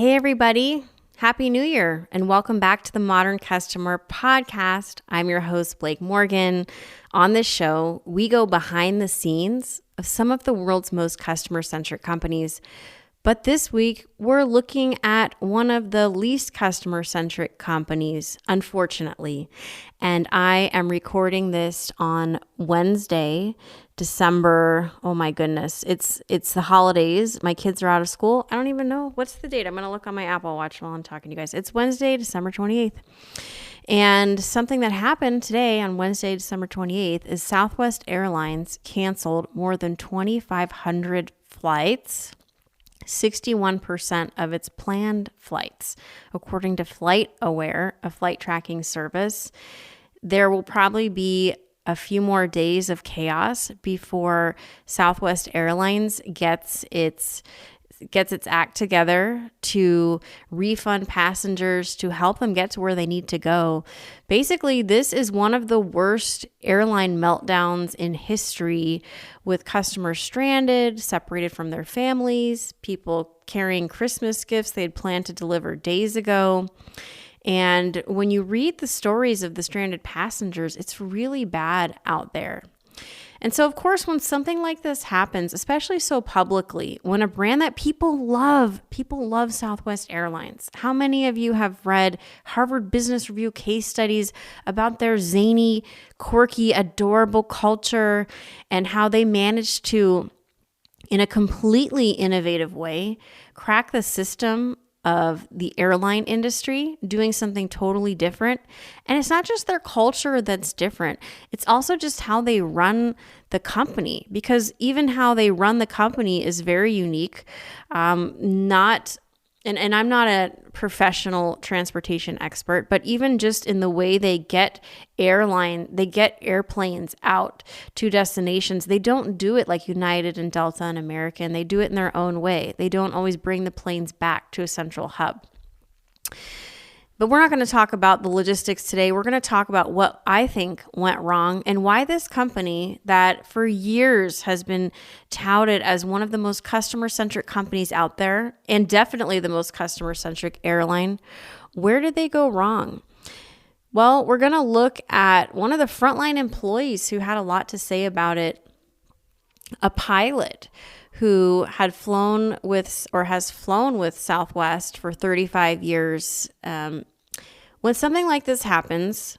Hey, everybody. Happy New Year and welcome back to the Modern Customer Podcast. I'm your host, Blake Morgan. On this show, we go behind the scenes of some of the world's most customer-centric companies. But this week, we're looking at one of the least customer-centric companies, unfortunately. And I am recording this on Wednesday, December. Oh my goodness. It's the holidays. My kids are out of school. I don't even know. What's the date? I'm going to look on my Apple Watch while I'm talking to you guys. It's Wednesday, December 28th. And something that happened today on Wednesday, December 28th is Southwest Airlines canceled more than 2,500 flights. 61% of its planned flights, according to FlightAware, a flight tracking service. There will probably be a few more days of chaos before Southwest Airlines gets its act together to refund passengers, to help them get to where they need to go. Basically, this is one of the worst airline meltdowns in history, with customers stranded, separated from their families, people carrying Christmas gifts they'd planned to deliver days ago. And when you read the stories of the stranded passengers, it's really bad out there. And so, of course, when something like this happens, especially so publicly, when a brand that people love Southwest Airlines. How many of you have read Harvard Business Review case studies about their zany, quirky, adorable culture and how they managed to, in a completely innovative way, crack the system of the airline industry, doing something totally different? And it's not just their culture that's different. It's also just how they run the company, because even how they run the company is very unique. And I'm not a professional transportation expert, but even just in the way they get airplanes out to destinations, they don't do it like United and Delta and American. They do it in their own way. They don't always bring the planes back to a central hub. But we're not going to talk about the logistics today. We're going to talk about what I think went wrong and why this company that for years has been touted as one of the most customer-centric companies out there, and definitely the most customer-centric airline, where did they go wrong? Well, we're going to look at one of the frontline employees who had a lot to say about it, a pilot who had flown with or has flown with Southwest for 35 years. When something like this happens,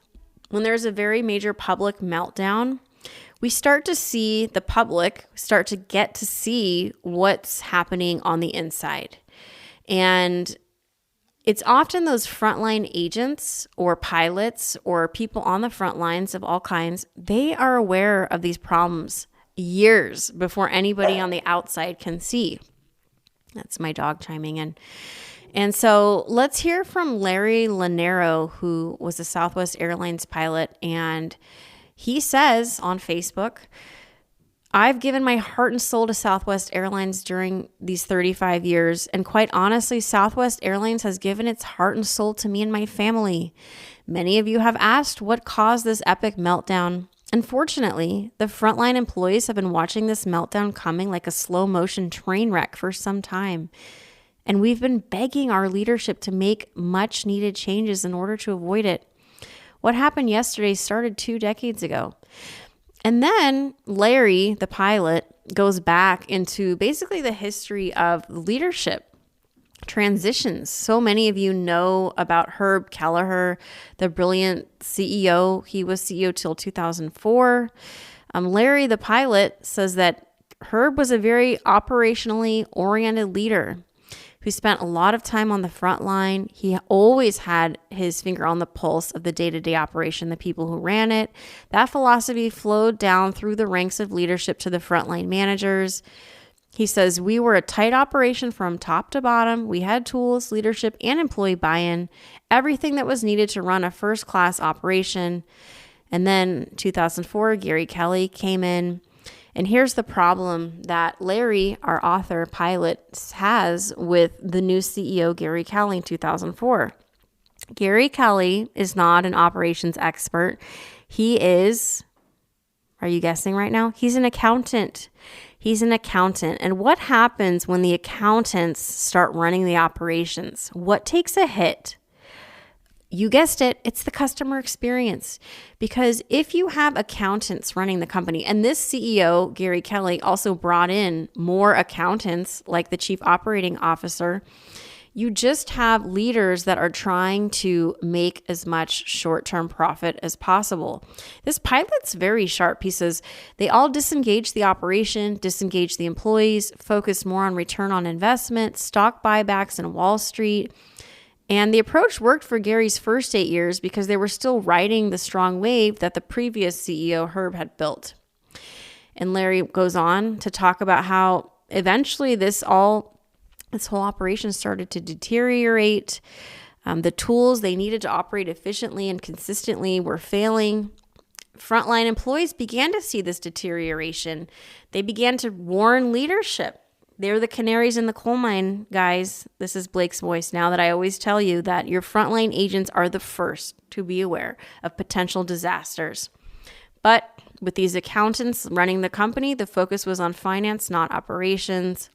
when there's a very major public meltdown, we start to see the public start to get to see what's happening on the inside. And it's often those frontline agents or pilots or people on the front lines of all kinds, they are aware of these problems years before anybody on the outside can see. That's my dog chiming in. And so let's hear from Larry Lanero, who was a Southwest Airlines pilot. And he says on Facebook, "I've given my heart and soul to Southwest Airlines during these 35 years. And quite honestly, Southwest Airlines has given its heart and soul to me and my family. Many of you have asked what caused this epic meltdown. Unfortunately, the frontline employees have been watching this meltdown coming like a slow motion train wreck for some time. And we've been begging our leadership to make much needed changes in order to avoid it. What happened yesterday started 2 decades ago." And then Larry, the pilot, goes back into basically the history of leadership transitions. So many of you know about Herb Kelleher, the brilliant CEO. He was CEO till 2004. Larry, the pilot, says that Herb was a very operationally oriented leader who spent a lot of time on the front line. He always had his finger on the pulse of the day-to-day operation, the people who ran it. That philosophy flowed down through the ranks of leadership to the frontline managers. He says, "We were a tight operation from top to bottom. We had tools, leadership, and employee buy-in, everything that was needed to run a first-class operation." And then 2004, Gary Kelly came in. And here's the problem that Larry, our author pilot, has with the new CEO, Gary Kelly, in 2004. Gary Kelly is not an operations expert. He is, are you guessing right now? He's an accountant. He's an accountant. And what happens when the accountants start running the operations? What takes a hit? You guessed it, it's the customer experience. Because if you have accountants running the company, and this CEO, Gary Kelly, also brought in more accountants like the chief operating officer, you just have leaders that are trying to make as much short-term profit as possible. This pilot's very sharp pieces. They all disengage the operation, disengage the employees, focus more on return on investment, stock buybacks in Wall Street. And the approach worked for Gary's first 8 years because they were still riding the strong wave that the previous CEO, Herb, had built. And Larry goes on to talk about how eventually this whole operation started to deteriorate. The tools they needed to operate efficiently and consistently were failing. Frontline employees began to see this deterioration. They began to warn leadership. They're the canaries in the coal mine, guys. This is Blake's voice now that I always tell you that your frontline agents are the first to be aware of potential disasters. But with these accountants running the company, the focus was on finance, not operations.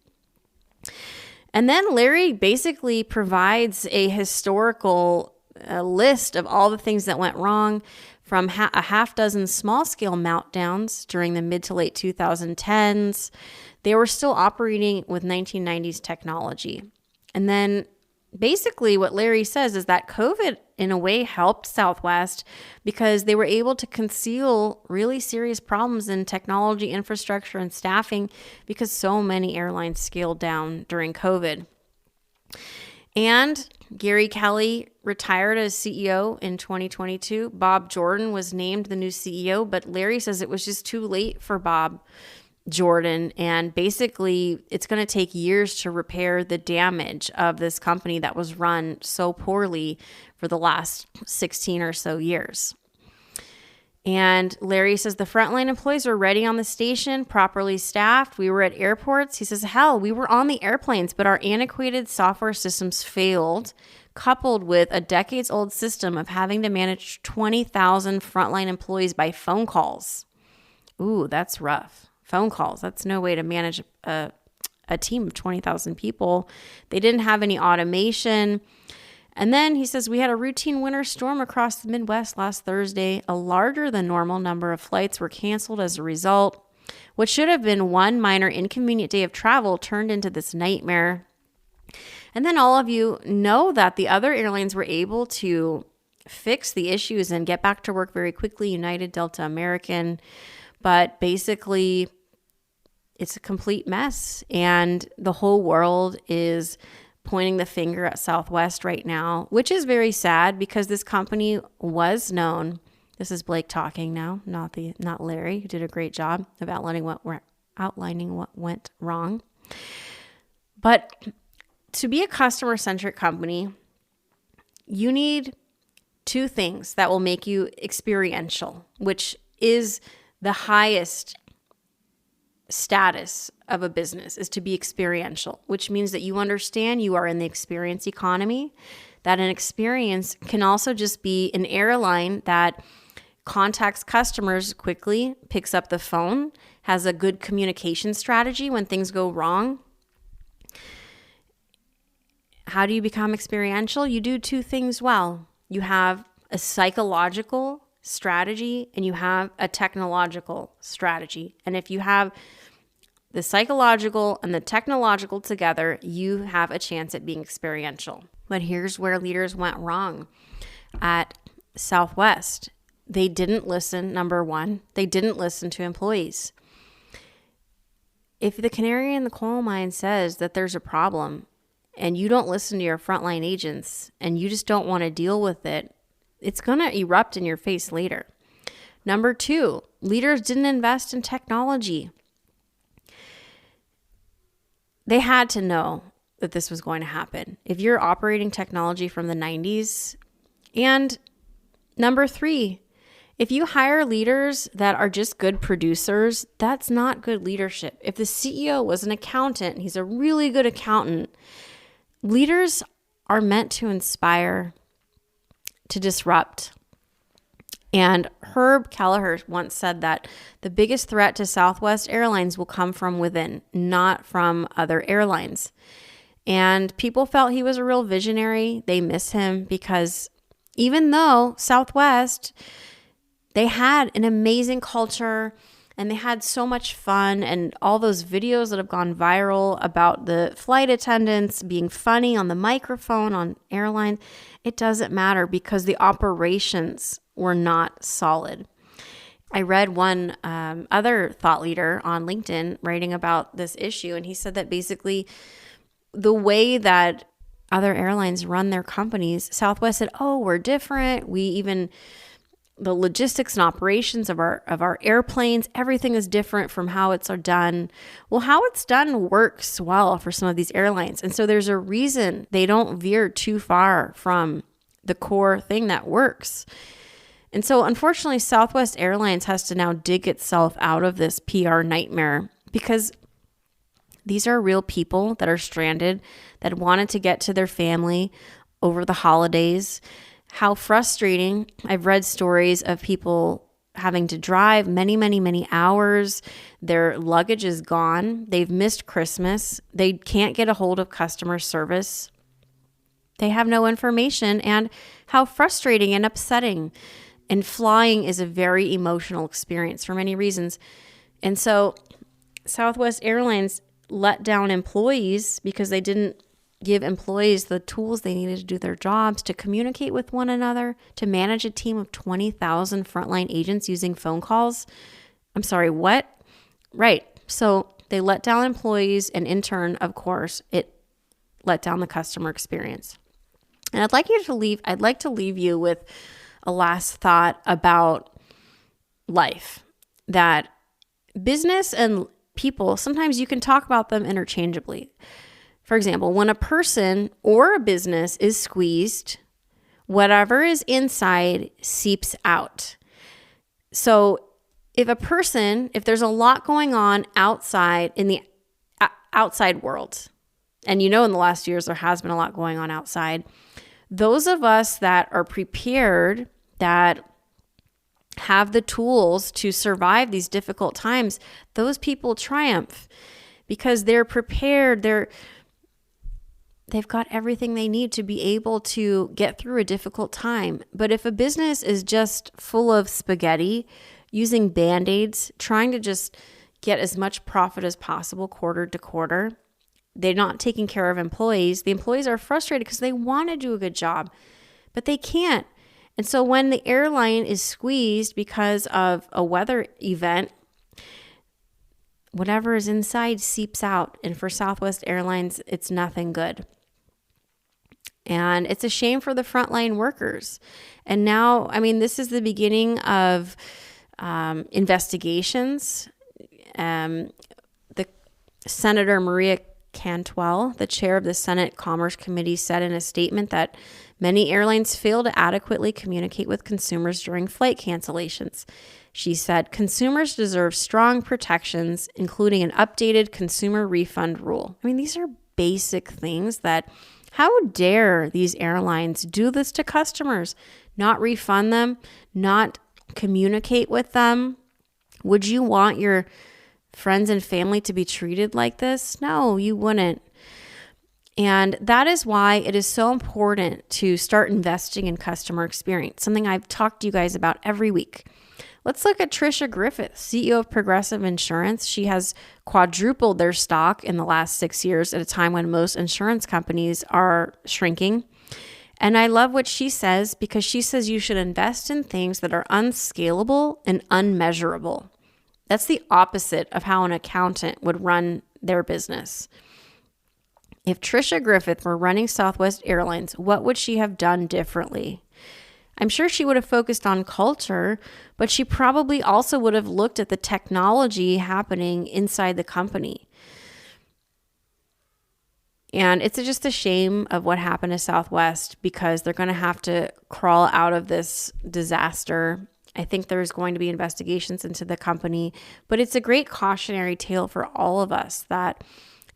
And then Larry basically provides a historical list of all the things that went wrong, from a half dozen small-scale meltdowns during the mid to late 2010s. They were still operating with 1990s technology. And then basically what Larry says is that COVID in a way helped Southwest because they were able to conceal really serious problems in technology, infrastructure, and staffing because so many airlines scaled down during COVID. And Gary Kelly retired as CEO in 2022. Bob Jordan was named the new CEO, but Larry says it was just too late for Bob Jordan. And basically, it's going to take years to repair the damage of this company that was run so poorly for the last 16 or so years. And Larry says the frontline employees were ready on the station, properly staffed. We were at airports. He says, hell, we were on the airplanes, but our antiquated software systems failed, coupled with a decades-old system of having to manage 20,000 frontline employees by phone calls. Ooh, that's rough. Phone calls. That's no way to manage a team of 20,000 people. They didn't have any automation. And then he says, we had a routine winter storm across the Midwest last Thursday. A larger than normal number of flights were canceled as a result. What should have been one minor inconvenient day of travel turned into this nightmare. And then all of you know that the other airlines were able to fix the issues and get back to work very quickly, United, Delta, American. But basically, it's a complete mess. And the whole world is pointing the finger at Southwest right now, which is very sad because this company was known. This is Blake talking now, not Larry, who did a great job of outlining what went wrong. But to be a customer-centric company, you need two things that will make you experiential, which is the highest status of a business, is to be experiential, which means that you understand you are in the experience economy, that an experience can also just be an airline that contacts customers quickly, picks up the phone, has a good communication strategy when things go wrong. How do you become experiential? You do two things well. You have a psychological strategy and you have a technological strategy. And if you have the psychological and the technological together, you have a chance at being experiential. But here's where leaders went wrong at Southwest. They didn't listen, number one. They didn't listen to employees. If the canary in the coal mine says that there's a problem and you don't listen to your frontline agents and you just don't want to deal with it, it's going to erupt in your face later. Number two, leaders didn't invest in technology. They had to know that this was going to happen. If you're operating technology from the 90s. And number three, if you hire leaders that are just good producers, that's not good leadership. If the CEO was an accountant, he's a really good accountant, leaders are meant to inspire, to disrupt, And Herb Kelleher once said that the biggest threat to Southwest Airlines will come from within, not from other airlines. And people felt he was a real visionary. They miss him because even though Southwest, they had an amazing culture and they had so much fun, and all those videos that have gone viral about the flight attendants being funny on the microphone on airlines, it doesn't matter because the operations were not solid. I read one other thought leader on LinkedIn writing about this issue, and he said that basically the way that other airlines run their companies, Southwest said, oh, we're different. The logistics and operations of our airplanes, everything is different from how it's done. Well, how it's done works well for some of these airlines. And so there's a reason they don't veer too far from the core thing that works. And so unfortunately, Southwest Airlines has to now dig itself out of this PR nightmare because these are real people that are stranded, that wanted to get to their family over the holidays. How frustrating. I've read stories of people having to drive many, many, many hours. Their luggage is gone. They've missed Christmas. They can't get a hold of customer service. They have no information, and how frustrating and upsetting. And flying is a very emotional experience for many reasons. And so Southwest Airlines let down employees because they didn't give employees the tools they needed to do their jobs, to communicate with one another, to manage a team of 20,000 frontline agents using phone calls. I'm sorry, what? Right. So they let down employees, and in turn, of course, it let down the customer experience. And I'd like to leave you with a last thought about life, that business and people, sometimes you can talk about them interchangeably. For example, when a person or a business is squeezed, whatever is inside seeps out. So if there's a lot going on outside in the outside world, and in the last years there has been a lot going on outside, those of us that are prepared, that have the tools to survive these difficult times, those people triumph because they're prepared, they've got everything they need to be able to get through a difficult time. But if a business is just full of spaghetti, using Band-Aids, trying to just get as much profit as possible quarter to quarter, they're not taking care of employees. The employees are frustrated because they want to do a good job, but they can't. And so when the airline is squeezed because of a weather event, whatever is inside seeps out. And for Southwest Airlines, it's nothing good. And it's a shame for the frontline workers. And now, this is the beginning of investigations. The Senator Maria Cantwell, the chair of the Senate Commerce Committee, said in a statement that many airlines fail to adequately communicate with consumers during flight cancellations. She said, consumers deserve strong protections, including an updated consumer refund rule. These are basic things that, how dare these airlines do this to customers? Not refund them, not communicate with them. Would you want your friends and family to be treated like this? No, you wouldn't. And that is why it is so important to start investing in customer experience, something I've talked to you guys about every week. Let's look at Trisha Griffith, CEO of Progressive Insurance. She has quadrupled their stock in the last 6 years at a time when most insurance companies are shrinking. And I love what she says, because she says you should invest in things that are unscalable and unmeasurable. That's the opposite of how an accountant would run their business. If Trisha Griffith were running Southwest Airlines, what would she have done differently? I'm sure she would have focused on culture, but she probably also would have looked at the technology happening inside the company. And it's just a shame of what happened to Southwest, because they're going to have to crawl out of this disaster. I think there's going to be investigations into the company, but it's a great cautionary tale for all of us that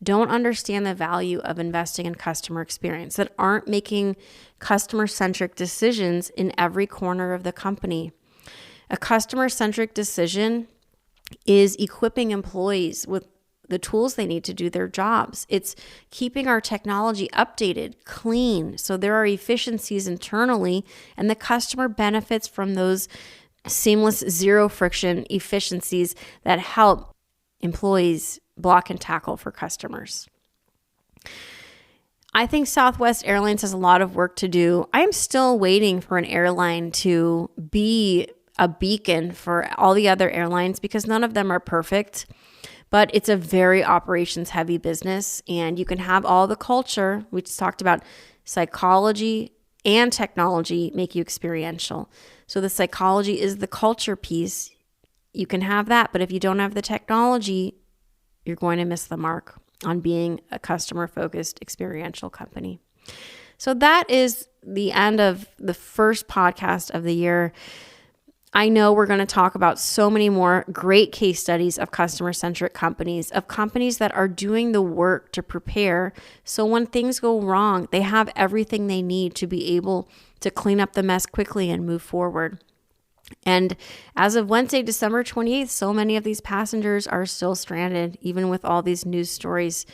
don't understand the value of investing in customer experience, that aren't making customer-centric decisions in every corner of the company. A customer-centric decision is equipping employees with the tools they need to do their jobs. It's keeping our technology updated, clean, so there are efficiencies internally, and the customer benefits from those seamless, zero friction efficiencies that help employees block and tackle for customers. I think Southwest Airlines has a lot of work to do. I am still waiting for an airline to be a beacon for all the other airlines because none of them are perfect. But it's a very operations heavy business, and you can have all the culture. We just talked about psychology and technology make you experiential. So the psychology is the culture piece. You can have that, but if you don't have the technology, you're going to miss the mark on being a customer-focused experiential company. So that is the end of the first podcast of the year. I know we're going to talk about so many more great case studies of customer-centric companies, of companies that are doing the work to prepare. So when things go wrong, they have everything they need to be able to clean up the mess quickly and move forward. And as of Wednesday, December 28th, so many of these passengers are still stranded, even with all these news stories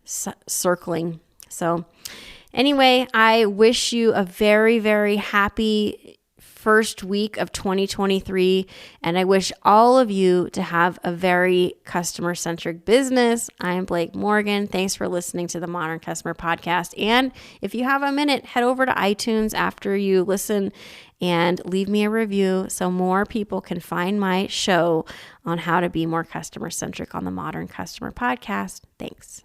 circling. So anyway, I wish you a very, very happy first week of 2023. And I wish all of you to have a very customer-centric business. I am Blake Morgan. Thanks for listening to the Modern Customer Podcast. And if you have a minute, head over to iTunes after you listen and leave me a review so more people can find my show on how to be more customer-centric on the Modern Customer Podcast. Thanks.